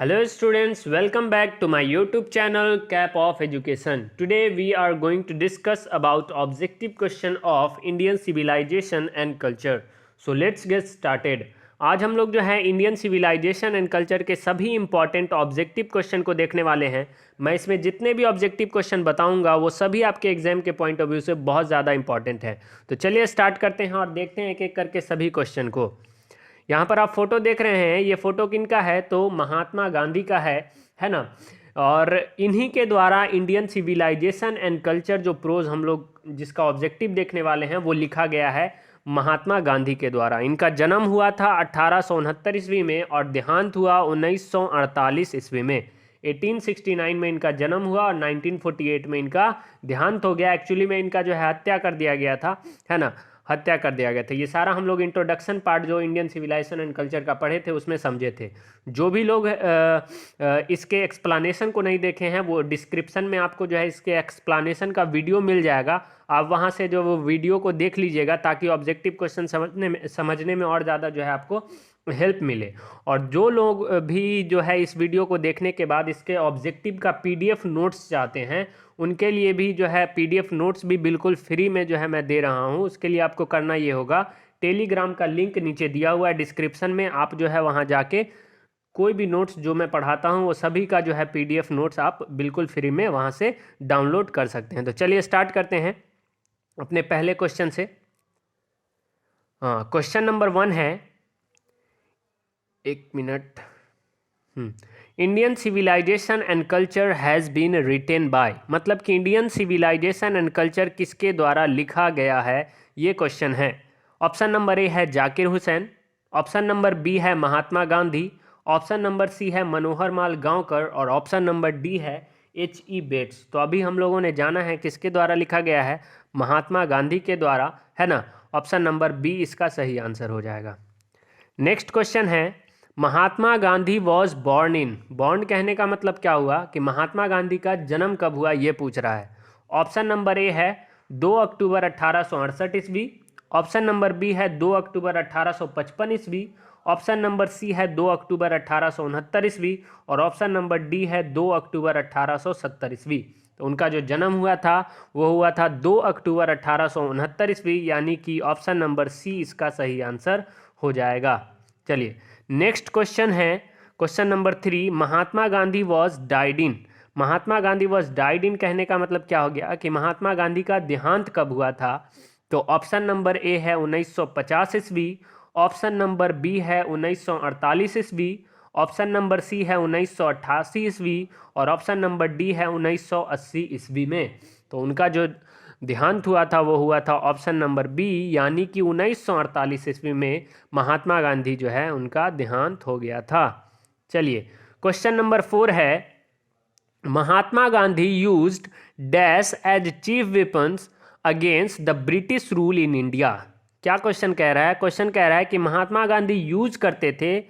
Hello students, welcome back to my YouTube channel Cap of Education. Today we are going to discuss about objective question of Indian civilization and culture. So let's get started. आज हम लोग जो है Indian civilization and culture के सभी important objective question को देखने वाले हैं। मैं इसमें जितने भी ऑब्जेक्टिव क्वेश्चन बताऊंगा वो सभी आपके एग्जाम के पॉइंट ऑफ व्यू से बहुत ज़्यादा इंपॉर्टेंट है। तो चलिए स्टार्ट करते हैं और देखते हैं एक एक करके सभी क्वेश्चन को। यहाँ पर आप फोटो देख रहे हैं, ये फोटो किनका है? तो महात्मा गांधी का है ना। और इन्हीं के द्वारा इंडियन सिविलाइजेशन एंड कल्चर जो प्रोज हम लोग जिसका ऑब्जेक्टिव देखने वाले हैं वो लिखा गया है महात्मा गांधी के द्वारा। इनका जन्म हुआ था 1869 ईस्वी में और देहांत हुआ 1948 ईस्वी में। 1869 में इनका जन्म हुआ और 1948 में इनका देहांत हो गया। एक्चुअली में इनका जो है हत्या कर दिया गया था, है ना, हत्या कर दिया गया था। ये सारा हम लोग इंट्रोडक्शन पार्ट जो इंडियन सिविलाइजेशन एंड कल्चर का पढ़े थे उसमें समझे थे। जो भी लोग इसके एक्सप्लेनेशन को नहीं देखे हैं वो डिस्क्रिप्शन में आपको जो है इसके एक्सप्लेनेशन का वीडियो मिल जाएगा। आप वहाँ से जो वो वीडियो को देख लीजिएगा ताकि ऑब्जेक्टिव क्वेश्चन समझने में और ज़्यादा जो है आपको हेल्प मिले। और जो लोग भी जो है इस वीडियो को देखने के बाद इसके ऑब्जेक्टिव का पीडीएफ नोट्स चाहते हैं उनके लिए भी जो है पीडीएफ नोट्स भी बिल्कुल फ्री में जो है मैं दे रहा हूं। उसके लिए आपको करना ये होगा, टेलीग्राम का लिंक नीचे दिया हुआ है डिस्क्रिप्शन में, आप जो है वहां जाके कोई भी नोट्स जो मैं पढ़ाता हूं वो सभी का जो है पीडीएफ नोट्स आप बिल्कुल फ्री में वहां से डाउनलोड कर सकते हैं। तो चलिए स्टार्ट करते हैं अपने पहले क्वेश्चन से। हाँ, क्वेश्चन नंबर 1 है, एक minute. Indian civilization and culture has been written by, मतलब कि इंडियन सिविलाइजेशन एंड कल्चर किसके द्वारा लिखा गया है, ये क्वेश्चन है। ऑप्शन नंबर ए है Zakir Hussain, option number B है Mahatma Gandhi, option number C है मनोहर माल गांवकर और ऑप्शन नंबर डी है H.E. बेट्स। तो अभी हम लोगों ने जाना है किसके द्वारा लिखा गया है, महात्मा गांधी के द्वारा, है ना। ऑप्शन नंबर बी इसका सही आंसर हो जाएगा। नेक्स्ट क्वेश्चन है, Mahatma Gandhi was born in. Born कहने का मतलब क्या हुआ कि महात्मा गांधी का जन्म कब हुआ ये पूछ रहा है। ऑप्शन नंबर ए है 2 अक्टूबर 1868 ईस्वी, ऑप्शन नंबर बी है 2 अक्टूबर 1855 ईस्वी, ऑप्शन नंबर सी है 2 अक्टूबर 1869 ईस्वी और ऑप्शन नंबर डी है 2 अक्टूबर 1870 ईस्वी। तो उनका जो जन्म हुआ था वो हुआ था 2 अक्टूबर 1869 ईस्वी, यानी कि ऑप्शन नंबर सी इसका सही आंसर हो जाएगा। चलिए नेक्स्ट क्वेश्चन है, question number 3, Mahatma Gandhi was died in. Mahatma Gandhi was died in कहने का मतलब क्या हो गया कि महात्मा गांधी का देहांत कब हुआ था। तो ऑप्शन नंबर ए है 1950 ईस्वी, ऑप्शन नंबर बी है 1948 ईस्वी, ऑप्शन नंबर सी है 1988 ईस्वी और ऑप्शन नंबर डी है 1980 ईस्वी में। तो उनका जो देहांत हुआ था वो हुआ था ऑप्शन नंबर बी, यानी कि 1948 ईस्वी में महात्मा गांधी जो है उनका देहांत हो गया था। चलिए क्वेश्चन नंबर 4 है, Mahatma Gandhi used dash as chief weapons against the British rule in India. क्या क्वेश्चन कह रहा है? क्वेश्चन कह रहा है कि महात्मा गांधी यूज करते थे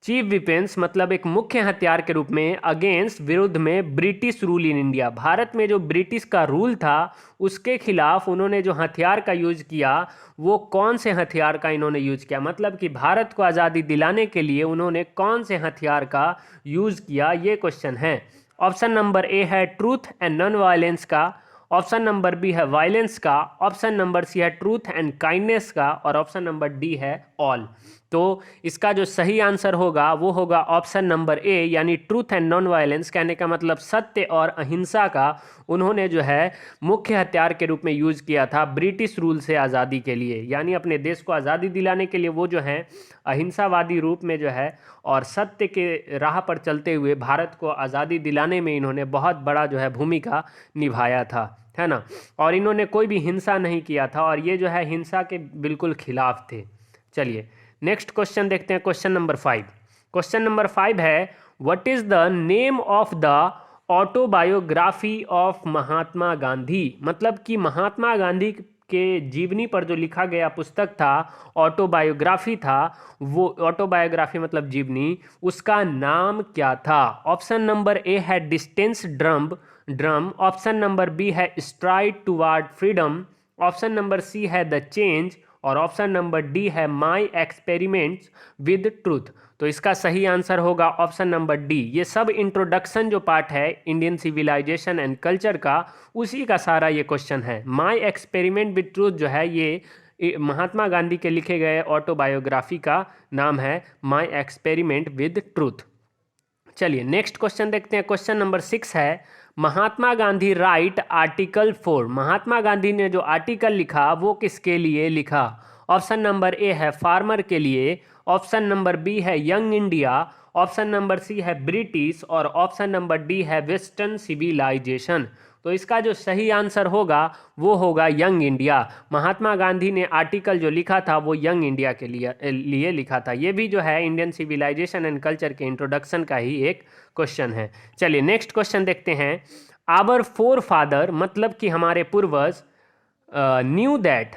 चीफ वेपन्स, मतलब एक मुख्य हथियार के रूप में, अगेंस्ट विरुद्ध में British rule in India. Bharat में जो ब्रिटिश का रूल था उसके खिलाफ उन्होंने जो हथियार का यूज किया वो कौन से हथियार का इन्होंने यूज किया, मतलब कि भारत को आज़ादी दिलाने के लिए उन्होंने कौन से हथियार का यूज किया, ये क्वेश्चन है। ऑप्शन नंबर ए है ट्रूथ एंड नॉन वायलेंस का, ऑप्शन नंबर बी है वायलेंस का, ऑप्शन नंबर सी है ट्रूथ एंड काइंडनेस का और ऑप्शन नंबर डी है ऑल। तो इसका जो सही आंसर होगा वो होगा ऑप्शन नंबर ए, यानी ट्रूथ एंड नॉन वायलेंस कहने का मतलब सत्य और अहिंसा का उन्होंने जो है मुख्य हथियार के रूप में यूज किया था ब्रिटिश रूल से आज़ादी के लिए, यानी अपने देश को आज़ादी दिलाने के लिए वो जो है अहिंसावादी रूप में जो है और सत्य के राह पर चलते हुए भारत को आज़ादी दिलाने में इन्होंने बहुत बड़ा जो है भूमिका निभाया था, है ना। और इन्होंने कोई भी हिंसा नहीं किया था और ये जो है हिंसा के बिल्कुल खिलाफ थे। चलिए नेक्स्ट क्वेश्चन देखते हैं, क्वेश्चन नंबर 5। क्वेश्चन नंबर 5 है, what is the name of the autobiography of Mahatma Gandhi. मतलब कि महात्मा गांधी के जीवनी पर जो लिखा गया पुस्तक था, ऑटोबायोग्राफी था, वो ऑटोबायोग्राफी मतलब जीवनी, उसका नाम क्या था। ऑप्शन नंबर ए है distance drum, option number B है stride toward freedom, option number C है द चेंज और ऑप्शन नंबर डी है माई एक्सपेरिमेंट्स विद ट्रूथ। तो इसका सही आंसर होगा ऑप्शन नंबर डी। ये सब इंट्रोडक्शन जो पार्ट है इंडियन सिविलाइजेशन एंड कल्चर का, उसी का सारा ये क्वेश्चन है। माय एक्सपेरिमेंट विद ट्रूथ जो है ये महात्मा गांधी के लिखे गए ऑटोबायोग्राफी का नाम है, माय एक्सपेरिमेंट विद ट्रूथ। चलिए नेक्स्ट क्वेश्चन देखते हैं। क्वेश्चन नंबर 6 है, महात्मा गांधी राइट आर्टिकल 4। महात्मा गांधी ने जो आर्टिकल लिखा वो किसके लिए लिखा? ऑप्शन नंबर ए है फार्मर के लिए, ऑप्शन नंबर बी है young India, option number C है ब्रिटिश और ऑप्शन नंबर डी है वेस्टर्न सिविलाइजेशन। तो इसका जो सही आंसर होगा वो होगा यंग इंडिया। महात्मा गांधी ने आर्टिकल जो लिखा था वो यंग इंडिया के लिए लिखा था। ये भी जो है इंडियन सिविलाइजेशन एंड कल्चर के इंट्रोडक्शन का ही एक क्वेश्चन है। चलिए नेक्स्ट क्वेश्चन देखते हैं। आवर फोर फादर मतलब कि हमारे पूर्वज न्यू दैट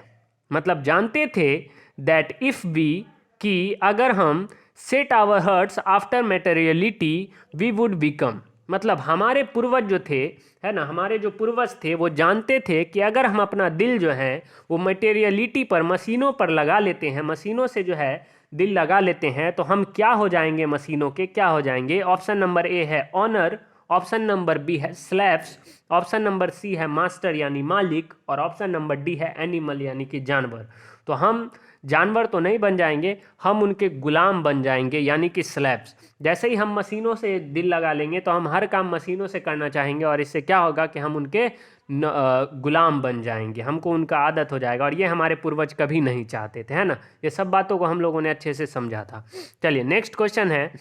मतलब जानते थे दैट इफ वी कि अगर हम set our hearts after materiality we would become मतलब हमारे पूर्वज जो थे है ना, हमारे जो पूर्वज थे वो जानते थे कि अगर हम अपना दिल जो है वो मटेरियलिटी पर मशीनों पर लगा लेते हैं, मशीनों से जो है दिल लगा लेते हैं तो हम क्या हो जाएंगे, मशीनों के क्या हो जाएंगे। ऑप्शन नंबर ए है ऑनर, ऑप्शन नंबर बी है स्लैव्स, ऑप्शन नंबर सी है मास्टर यानी मालिक और ऑप्शन नंबर डी है एनिमल यानी कि जानवर। तो हम जानवर तो नहीं बन जाएंगे, हम उनके गुलाम बन जाएंगे यानी कि स्लैब्स। जैसे ही हम मशीनों से दिल लगा लेंगे तो हम हर काम मशीनों से करना चाहेंगे और इससे क्या होगा कि हम उनके गुलाम बन जाएंगे, हमको उनका आदत हो जाएगा और ये हमारे पूर्वज कभी नहीं चाहते थे, है ना। ये सब बातों को हम लोगों ने अच्छे से समझा था। चलिए नेक्स्ट क्वेश्चन है,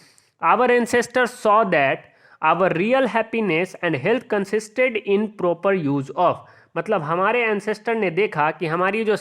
our ancestors saw that our real happiness and health consisted in proper use of मतलब हमारे एंसेस्टर ने देखा कि हमारी जो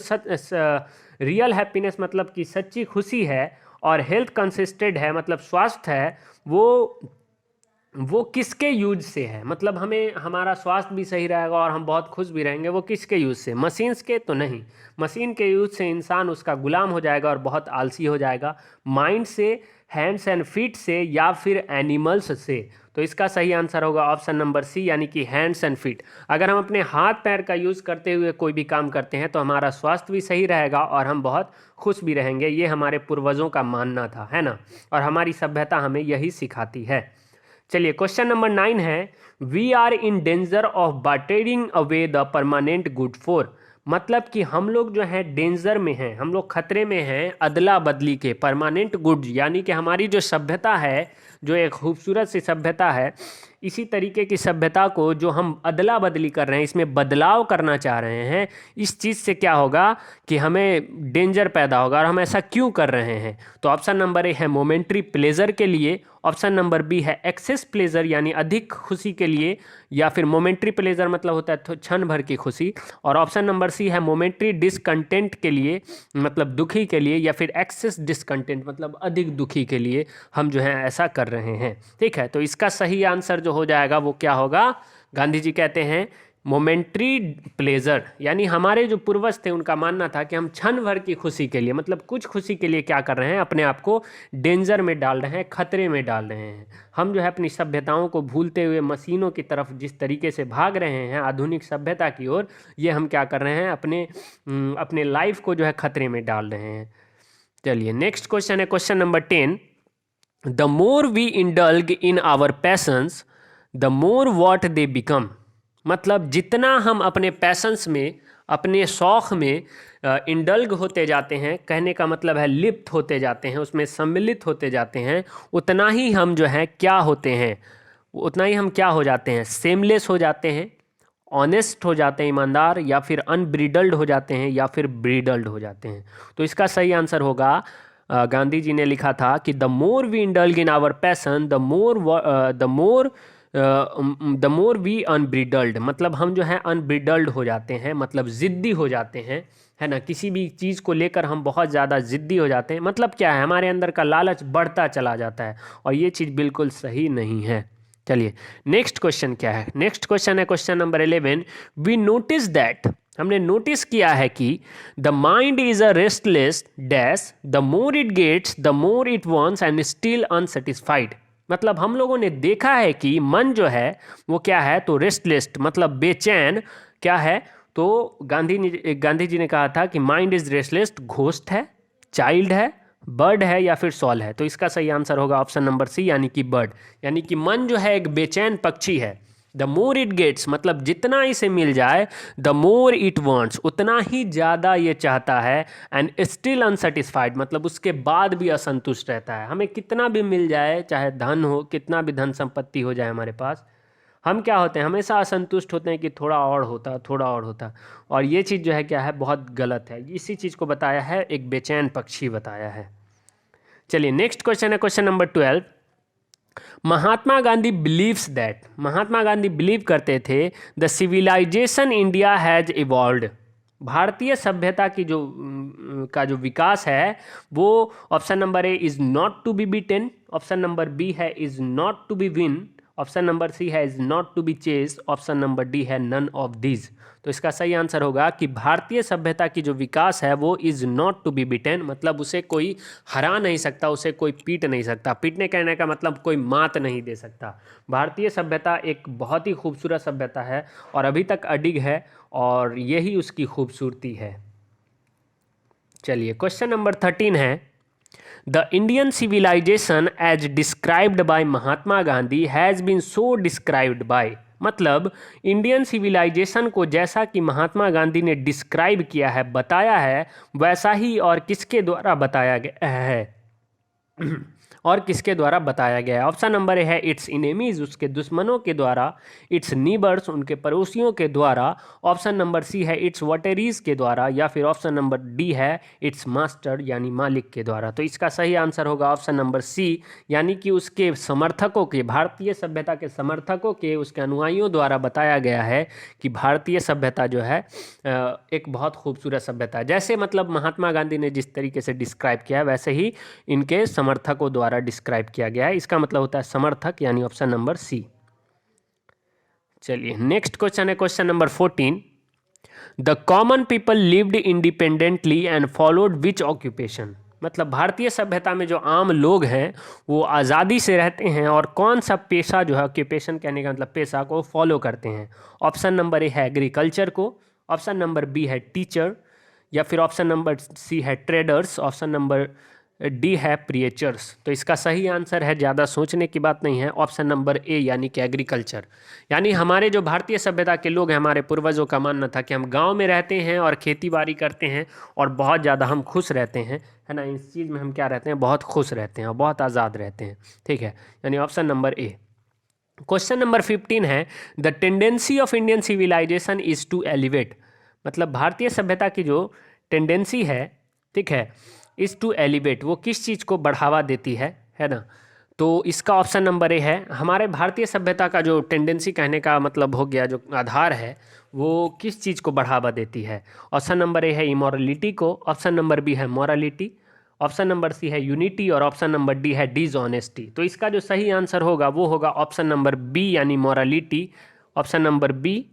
रियल हैप्पीनेस मतलब कि सच्ची खुशी है और हेल्थ कंसिस्टेड है मतलब स्वास्थ्य है वो किसके यूज से है, मतलब हमें हमारा स्वास्थ्य भी सही रहेगा और हम बहुत खुश भी रहेंगे, वो किसके यूज से? मशीन्स के तो नहीं, मशीन के यूज से इंसान उसका गुलाम हो जाएगा और बहुत आलसी हो जाएगा। माइंड से, हैंड्स एंड फीट से या फिर एनिमल्स से। तो इसका सही आंसर होगा ऑप्शन नंबर सी यानी कि हैंड्स एंड फीट। अगर हम अपने हाथ पैर का यूज़ करते हुए कोई भी काम करते हैं तो हमारा स्वास्थ्य भी सही रहेगा और हम बहुत खुश भी रहेंगे। ये हमारे पूर्वजों का मानना था, है ना, और हमारी सभ्यता हमें यही सिखाती है। चलिए क्वेश्चन नंबर 9 है, we are in danger of bartering away the permanent good for मतलब कि हम लोग जो है डेंजर में हैं, हम लोग खतरे में हैं अदला बदली के। परमानेंट गुड यानी कि हमारी जो सभ्यता है, जो एक खूबसूरत सी सभ्यता है, इसी तरीके की सभ्यता को जो हम अदला बदली कर रहे हैं, इसमें बदलाव करना चाह रहे हैं, इस चीज़ से क्या होगा कि हमें डेंजर पैदा होगा। और हम ऐसा क्यों कर रहे हैं? तो ऑप्शन नंबर ए है मोमेंट्री प्लेजर के लिए, ऑप्शन नंबर बी है एक्सेस प्लेजर यानी अधिक खुशी के लिए, या फिर मोमेंट्री प्लेजर मतलब होता है क्षण भर की खुशी, और ऑप्शन नंबर सी है मोमेंट्री डिसकंटेंट के लिए मतलब दुखी के लिए, या फिर एक्सेस डिसकंटेंट मतलब अधिक दुखी के लिए हम जो है ऐसा कर रहे हैं। ठीक है, तो इसका सही आंसर जो हो जाएगा वो क्या होगा? गांधी जी कहते हैं मोमेंट्री प्लेजर, यानी हमारे जो पूर्वज थे उनका मानना था कि हम क्षण भर की खुशी के लिए मतलब कुछ खुशी के लिए क्या कर रहे हैं, अपने आप को डेंजर में डाल रहे हैं, खतरे में डाल रहे हैं। हम जो है अपनी सभ्यताओं को भूलते हुए मशीनों की तरफ जिस तरीके से भाग रहे हैं आधुनिक सभ्यता की ओर, ये हम क्या कर रहे हैं, अपने लाइफ को जो है खतरे में डाल रहे हैं। चलिए नेक्स्ट क्वेश्चन है question number 10, the more we indulge in our passions the more what they become मतलब जितना हम अपने पैशंस में, अपने शौक़ में इंडल्ग होते जाते हैं, कहने का मतलब है लिप्त होते जाते हैं, उसमें सम्मिलित होते जाते हैं, उतना ही हम जो है क्या होते हैं, उतना ही हम क्या हो जाते हैं, सेमलेस हो जाते हैं, ऑनेस्ट हो जाते हैं, ईमानदार, या फिर अनब्रिडल्ड हो जाते हैं, या फिर ब्रिडल्ड हो जाते हैं। तो इसका सही आंसर होगा, गांधी जी ने लिखा था कि the more we indulge in our passion the more we unbridled मतलब हम जो है अनब्रिडल्ड हो जाते हैं, मतलब ज़िद्दी हो जाते हैं, है ना। किसी भी चीज़ को लेकर हम बहुत ज़्यादा ज़िद्दी हो जाते हैं, मतलब क्या है, हमारे अंदर का लालच बढ़ता चला जाता है और ये चीज़ बिल्कुल सही नहीं है। चलिए नेक्स्ट क्वेश्चन क्या है? नेक्स्ट क्वेश्चन है question number 11, we notice that हमने नोटिस किया है कि the mind is a restless dash the more it gets the more it wants and still unsatisfied मतलब हम लोगों ने देखा है कि मन जो है वो क्या है, तो रेस्टलेस मतलब बेचैन क्या है, तो गांधी जी ने कहा था कि माइंड इज रेस्टलेस घोस्ट है, चाइल्ड है, बर्ड है या फिर सॉल है? तो इसका सही आंसर होगा ऑप्शन नंबर सी, यानी कि बर्ड। यानी कि मन जो है एक बेचैन पक्षी है। द मोर इट गेट्स, मतलब जितना इसे मिल जाए, द मोर इट वांट्स, उतना ही ज़्यादा ये चाहता है। एंड स्टिल अनसेटिस्फाइड, मतलब उसके बाद भी असंतुष्ट रहता है। हमें कितना भी मिल जाए, चाहे धन हो, कितना भी धन संपत्ति हो जाए हमारे पास, हम क्या होते हैं, हमेशा असंतुष्ट होते हैं कि थोड़ा और होता, थोड़ा और होता। और ये चीज़ जो है क्या है, बहुत गलत है। इसी चीज़ को बताया है, एक बेचैन पक्षी बताया है। चलिए नेक्स्ट क्वेश्चन है question number 12। Mahatma Gandhi believes that, Mahatma Gandhi believe करते थे, the civilisation India has evolved, भारतीय सभ्यता की जो का जो विकास है वो, option number A is not to be beaten, option number B है is not to be win, option number C है is not to be chase, option number D है नन ऑफ दीज। तो इसका सही आंसर होगा कि भारतीय सभ्यता की जो विकास है वो is not to be beaten, मतलब उसे कोई हरा नहीं सकता, उसे कोई पीट नहीं सकता। पीटने कहने का मतलब कोई मात नहीं दे सकता। भारतीय सभ्यता एक बहुत ही खूबसूरत सभ्यता है और अभी तक अडिग है, और यही उसकी खूबसूरती है। चलिए क्वेश्चन नंबर 13 है, the Indian civilization as described by Mahatma Gandhi has been so described by, मतलब इंडियन सिविलाइजेशन को जैसा कि महात्मा गांधी ने डिस्क्राइब किया है, बताया है, वैसा ही और किसके द्वारा बताया गया है? और किसके द्वारा बताया गया है? ऑप्शन नंबर ए है इट्स इनेमीज, उसके दुश्मनों के द्वारा, इट्स नीबर्स, उनके पड़ोसियों के द्वारा, ऑप्शन नंबर सी है इट्स वॉटेरीज के द्वारा, या फिर ऑप्शन नंबर डी है इट्स मास्टर यानी मालिक के द्वारा। तो इसका सही आंसर होगा ऑप्शन नंबर सी, यानी कि उसके समर्थकों के, भारतीय सभ्यता के समर्थकों के, उसके अनुयायियों द्वारा बताया गया है कि भारतीय सभ्यता जो है एक बहुत खूबसूरत सभ्यता है। जैसे मतलब महात्मा गांधी ने जिस तरीके से डिस्क्राइब किया है, वैसे ही इनके समर्थकों द्वारा डिस्क्राइब किया गया है। इसका मतलब होता है समर्थक, यानी ऑप्शन नंबर सी। चलिए नेक्स्ट क्वेश्चन है question number 14। The common people lived independently and followed which occupation, मतलब भारतीय सभ्यता में जो आम लोग हैं वो आज़ादी से रहते हैं और कौन सा पेशा जो है, ऑक्यूपेशन कहने का मतलब पेशा, को फॉलो करते हैं? ऑप्शन नंबर ए है एग्रीकल्चर को, ऑप्शन नंबर बी है टीचर, या फिर ऑप्शन नंबर सी है ट्रेडर्स, ऑप्शन नंबर डी है प्रिएचर्स। तो इसका सही आंसर है, ज़्यादा सोचने की बात नहीं है, ऑप्शन नंबर ए यानी कि एग्रीकल्चर। यानी हमारे जो भारतीय सभ्यता के लोग हैं, हमारे पूर्वजों का मानना था कि हम गांव में रहते हैं और खेती बाड़ी करते हैं और बहुत ज़्यादा हम खुश रहते हैं, है ना। इस चीज़ में हम क्या रहते हैं, बहुत खुश रहते हैं और बहुत आज़ाद रहते हैं, ठीक है, यानी option number A. Question number 15 है, the tendency of Indian civilization is to elevate, मतलब भारतीय सभ्यता की जो टेंडेंसी है, ठीक है, इज़ टू एलिवेट, वो किस चीज़ को बढ़ावा देती है ना। तो इसका ऑप्शन नंबर ए है, हमारे भारतीय सभ्यता का जो टेंडेंसी कहने का मतलब हो गया, जो आधार है, वो किस चीज़ को बढ़ावा देती है? ऑप्शन नंबर ए है इमोरलिटी को, ऑप्शन नंबर बी है मॉरलिटी, ऑप्शन नंबर सी है यूनिटी, और ऑप्शन नंबर डी है डिसऑनेस्टी। तो इसका जो सही आंसर होगा वो होगा ऑप्शन नंबर बी यानी मॉरलिटी, ऑप्शन नंबर बी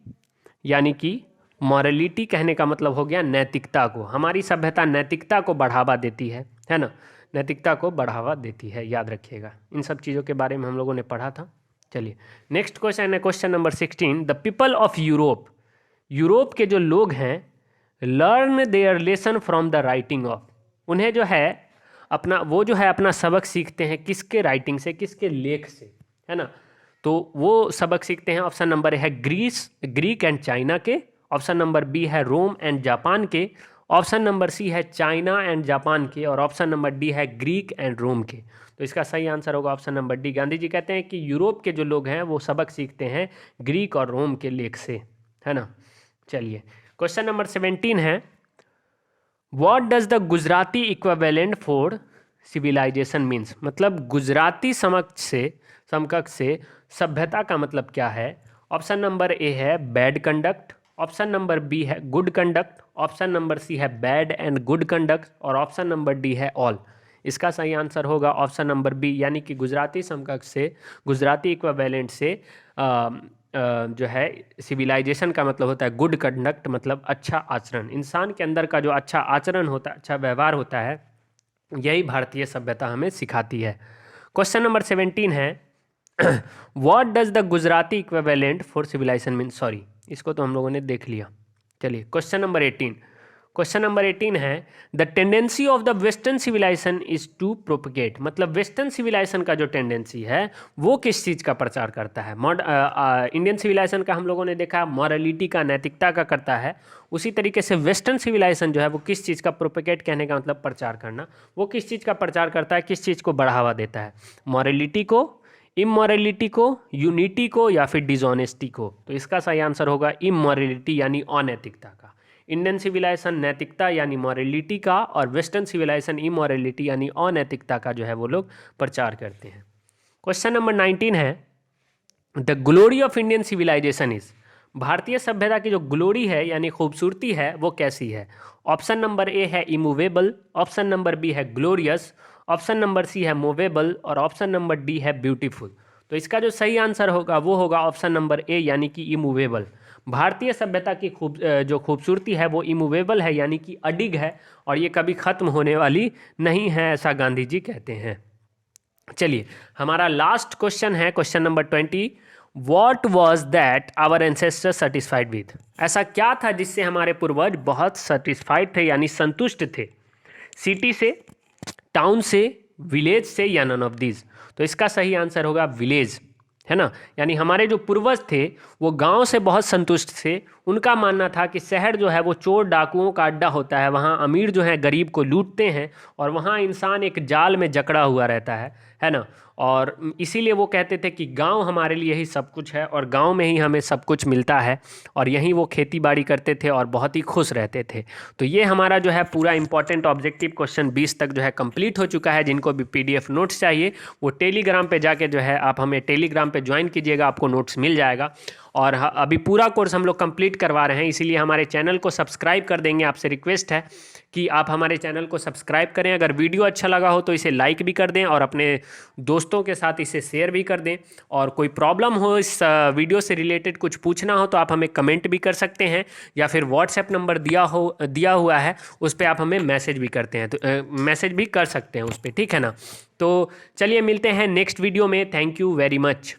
यानी कि मॉरलिटी कहने का मतलब हो गया नैतिकता को। हमारी सभ्यता नैतिकता को बढ़ावा देती है ना, नैतिकता को बढ़ावा देती है, याद रखिएगा। इन सब चीज़ों के बारे में हम लोगों ने पढ़ा था। चलिए नेक्स्ट क्वेश्चन है question number 16। The people of Europe, Europe के जो लोग हैं, learn their lesson from the writing of, उन्हें जो है अपना, वो जो है अपना सबक सीखते हैं किसके राइटिंग से, किसके लेख से, है ना। तो वो सबक सीखते हैं, ऑप्शन नंबर है ग्रीक एंड चाइना के, ऑप्शन नंबर बी है रोम एंड जापान के, ऑप्शन नंबर सी है चाइना एंड जापान के, और ऑप्शन नंबर डी है ग्रीक एंड रोम के। तो इसका सही आंसर होगा option number D. Gandhi ji कहते हैं कि यूरोप के जो लोग हैं वो सबक सीखते हैं ग्रीक और रोम के लेख से, है ना। चलिए क्वेश्चन नंबर 17 है, what does the Gujarati equivalent for civilization means, मतलब गुजराती समकक्ष से सभ्यता का मतलब क्या है? ऑप्शन नंबर ए है bad conduct, option number B है good conduct, option number C है बैड एंड गुड कंडक्ट, और ऑप्शन नंबर डी है ऑल। इसका सही आंसर होगा ऑप्शन नंबर बी, यानी कि गुजराती समकक्ष से, गुजराती इक्विवेलेंट से जो है सिविलाइजेशन का मतलब होता है गुड कंडक्ट, मतलब अच्छा आचरण। इंसान के अंदर का जो अच्छा आचरण होता है, अच्छा व्यवहार होता है, यही भारतीय सभ्यता हमें सिखाती है। क्वेश्चन नंबर 17 है, what does the Gujarati equivalent for civilization mean, sorry इसको तो हम लोगों ने देख लिया। चलिए क्वेश्चन नंबर 18, क्वेश्चन नंबर 18 है the tendency of the western civilization is to propagate, मतलब वेस्टर्न सिविलाइजेशन का जो टेंडेंसी है वो किस चीज़ का प्रचार करता है। इंडियन सिविलाइजेशन का हम लोगों ने देखा मॉरलिटी का, नैतिकता का करता है। उसी तरीके से वेस्टर्न सिविलाइजेशन जो है वो किस चीज़ का, प्रोपगेट कहने का मतलब प्रचार करना, वो किस चीज़ का प्रचार करता है, किस चीज़ को बढ़ावा देता है, मॉरलिटी को, इमोरलिटी को, यूनिटी को, या फिर डिसऑनेस्टी को। तो इसका सही आंसर होगा इमोरलिटी यानी अनैतिकता का। इंडियन सिविलाइजेशन नैतिकता यानी मॉरलिटी का, और वेस्टर्न सिविलाइजेशन इमोरलिटी यानी अनैतिकता का जो है वो लोग प्रचार करते हैं। क्वेश्चन नंबर 19 है the glory of Indian civilization is, भारतीय सभ्यता की जो ग्लोरी है यानी खूबसूरती है वो कैसी है। ऑप्शन नंबर ए है इमूवेबल, ऑप्शन नंबर बी है ग्लोरियस, ऑप्शन नंबर सी है मूवेबल, और ऑप्शन नंबर डी है ब्यूटीफुल। तो इसका जो सही आंसर होगा वो होगा ऑप्शन नंबर ए यानी कि इमूवेबल। भारतीय सभ्यता की जो खूबसूरती है वो इमूवेबल है यानी कि अडिग है, और ये कभी ख़त्म होने वाली नहीं है, ऐसा गांधी जी कहते हैं। चलिए हमारा लास्ट क्वेश्चन है question number 20, what was that our ancestor satisfied with, ऐसा क्या था जिससे हमारे पूर्वज बहुत सेटिस्फाइड थे यानी संतुष्ट थे। सिटी से, टाउन से, विलेज से, या नन ऑफ दीज। तो इसका सही आंसर होगा विलेज, है ना। यानी हमारे जो पूर्वज थे वो गांव से बहुत संतुष्ट थे। उनका मानना था कि शहर जो है वो चोर डाकुओं का अड्डा होता है, वहाँ अमीर जो है गरीब को लूटते हैं, और वहाँ इंसान एक जाल में जकड़ा हुआ रहता है ना। और इसीलिए वो कहते थे कि गांव हमारे लिए ही सब कुछ है, और गांव में ही हमें सब कुछ मिलता है, और यहीं वो खेती बाड़ी करते थे और बहुत ही खुश रहते थे। तो ये हमारा जो है पूरा इंपॉर्टेंट ऑब्जेक्टिव क्वेश्चन 20 तक जो है कंप्लीट हो चुका है। जिनको भी PDF नोट्स चाहिए वो टेलीग्राम पे जाके जो है आप हमें टेलीग्राम पे ज्वाइन कीजिएगा, आपको नोट्स मिल जाएगा। और अभी पूरा कोर्स हम लोग कंप्लीट करवा रहे हैं, इसीलिए हमारे चैनल को सब्सक्राइब कर देंगे। आपसे रिक्वेस्ट है कि आप हमारे चैनल को सब्सक्राइब करें। अगर वीडियो अच्छा लगा हो तो इसे लाइक भी कर दें, और अपने दोस्तों के साथ इसे शेयर भी कर दें। और कोई प्रॉब्लम हो इस वीडियो से रिलेटेड, कुछ पूछना हो तो आप हमें कमेंट भी कर सकते हैं, या फिर व्हाट्सएप नंबर दिया हुआ है उस पर आप हमें मैसेज भी करते हैं, तो मैसेज भी कर सकते हैं उस पर, ठीक है ना। तो चलिए मिलते हैं नेक्स्ट वीडियो में। Thank you very much.